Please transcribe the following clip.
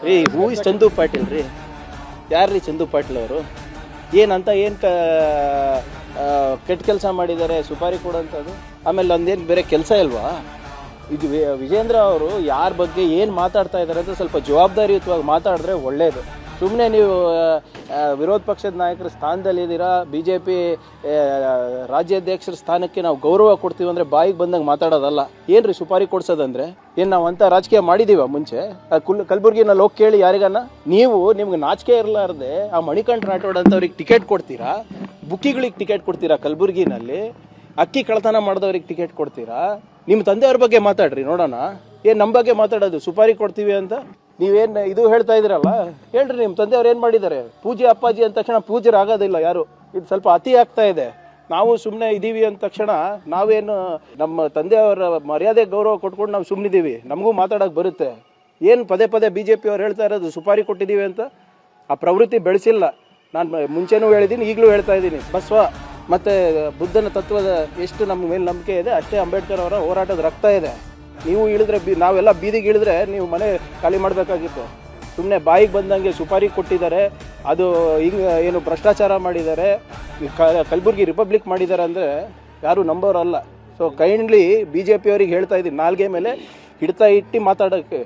ರೀ who is Chandu Patil ರೀ. ಯಾರ್ರೀ ಚಂದು ಪಾಟೀಲ್ ಅವರು? ಏನಂತ ಏನು ಕೆಟ್ಟ ಕೆಲಸ ಮಾಡಿದ್ದಾರೆ ಸುಪಾರಿ ಕೊಡೋಂಥದ್ದು? ಆಮೇಲೆ ಒಂದೇನು ಬೇರೆ ಕೆಲಸ ಇಲ್ವಾ? ಇದು ವಿಜೇಂದ್ರ ಅವರು ಯಾರ ಬಗ್ಗೆ ಏನು ಮಾತಾಡ್ತಾ ಇದ್ದಾರೆ ಅಂತ ಸ್ವಲ್ಪ ಜವಾಬ್ದಾರಿಯುತವಾಗಿ ಮಾತಾಡಿದ್ರೆ ಒಳ್ಳೆಯದು. ಸುಮ್ಮನೆ ನೀವು ವಿರೋಧ ಪಕ್ಷದ ನಾಯಕರ ಸ್ಥಾನದಲ್ಲಿದ್ದೀರಾ, BJP ರಾಜ್ಯಾಧ್ಯಕ್ಷರ ಸ್ಥಾನಕ್ಕೆ ನಾವು ಗೌರವ ಕೊಡ್ತೀವಿ ಅಂದರೆ ಬಾಯಿಗೆ ಬಂದಂಗೆ ಮಾತಾಡೋದಲ್ಲ. ಏನು ರೀ ಸುಪಾರಿ ಕೊಡ್ಸೋದಂದ್ರೆ? ಏನು ನಾವು ಅಂಥ ರಾಜಕೀಯ ಮಾಡಿದ್ದೀವ ಮುಂಚೆ? ಕಲಬುರ್ಗಿನಲ್ಲಿ ಹೋಗಿ ಕೇಳಿ ಯಾರಿಗನ್ನ. ನಿಮ್ಗೆ ನಾಚಿಕೆ ಇರಲಾರ್ದೆ ಆ ಮಣಿಕಂಠ ರಾಠೋಡ್ ಅಂತವ್ರಿಗೆ ಟಿಕೆಟ್ ಕೊಡ್ತೀರಾ, ಬುಕ್ಕಿಗಳಿಗೆ ಟಿಕೆಟ್ ಕೊಡ್ತೀರಾ, ಕಲಬುರ್ಗಿನಲ್ಲಿ ಅಕ್ಕಿ ಕಳ್ಳತನ ಮಾಡಿದವ್ರಿಗೆ ಟಿಕೆಟ್ ಕೊಡ್ತೀರಾ. ನಿಮ್ಮ ತಂದೆಯವ್ರ ಬಗ್ಗೆ ಮಾತಾಡ್ರಿ ನೋಡೋಣ. ಏನು ನಮ್ಮ ಬಗ್ಗೆ ಮಾತಾಡೋದು ಸುಪಾರಿ ಕೊಡ್ತೀವಿ ಅಂತ? ನೀವೇನು ಇದು ಹೇಳ್ತಾ ಇದ್ದೀರಲ್ಲ, ಹೇಳ್ರಿ ನಿಮ್ಮ ತಂದೆಯವ್ರು ಏನು ಮಾಡಿದ್ದಾರೆ? ಪೂಜೆ ಅಪ್ಪಾಜಿ ಅಂದ ತಕ್ಷಣ ಪೂಜರಾಗೋದಿಲ್ಲ ಯಾರು. ಇದು ಸ್ವಲ್ಪ ಅತಿ ಆಗ್ತಾ ಇದೆ. ನಾವು ಸುಮ್ಮನೆ ಇದ್ದೀವಿ ಅಂದ ತಕ್ಷಣ ನಾವೇನು ನಮ್ಮ ತಂದೆಯವರ ಮರ್ಯಾದೆ ಗೌರವ ಕೊಟ್ಕೊಂಡು ನಾವು ಸುಮ್ಮನಿದ್ದೀವಿ, ನಮಗೂ ಮಾತಾಡೋಕೆ ಬರುತ್ತೆ. ಏನು ಪದೇ ಪದೇ BJP ಅವ್ರು ಹೇಳ್ತಾ ಇರೋದು ಸುಪಾರಿ ಕೊಟ್ಟಿದ್ದೀವಿ ಅಂತ? ಆ ಪ್ರವೃತ್ತಿ ಬೆಳೆಸಿಲ್ಲ. ನಾನು ಮುಂಚೆನೂ ಹೇಳಿದ್ದೀನಿ, ಈಗಲೂ ಹೇಳ್ತಾ ಇದ್ದೀನಿ. ಬಸವ ಮತ್ತು ಬುದ್ಧನ ತತ್ವದ ಎಷ್ಟು ನಮ್ಮ ಮೇಲೆ ನಂಬಿಕೆ ಇದೆ, ಅಷ್ಟೇ ಅಂಬೇಡ್ಕರ್ ಅವರ ಹೋರಾಟದ ರಕ್ತ ಇದೆ. ನೀವು ಇಳಿದ್ರೆ ನಾವೆಲ್ಲ ಬೀದಿಗೆ ಇಳಿದ್ರೆ ನೀವು ಮನೆ ಖಾಲಿ ಮಾಡಬೇಕಾಗಿತ್ತು. ಸುಮ್ಮನೆ ಬಾಯಿಗೆ ಬಂದಂಗೆ ಸುಪಾರಿ ಕೊಟ್ಟಿದ್ದಾರೆ, ಅದು ಹಿಂಗೆ ಏನು ಭ್ರಷ್ಟಾಚಾರ ಮಾಡಿದ್ದಾರೆ, ಕಲಬುರ್ಗಿ ರಿಪಬ್ಲಿಕ್ ಮಾಡಿದ್ದಾರೆ ಅಂದರೆ ಯಾರೂ ನಂಬೋರಲ್ಲ. ಸೊ ಕೈಂಡ್ಲಿ BJP ಅವ್ರಿಗೆ ಹೇಳ್ತಾ ಇದ್ದೀನಿ, ನಾಲ್ಗೆ ಮೇಲೆ ಹಿಡ್ತಾ ಇಟ್ಟು ಮಾತಾಡೋಕ್ಕೆ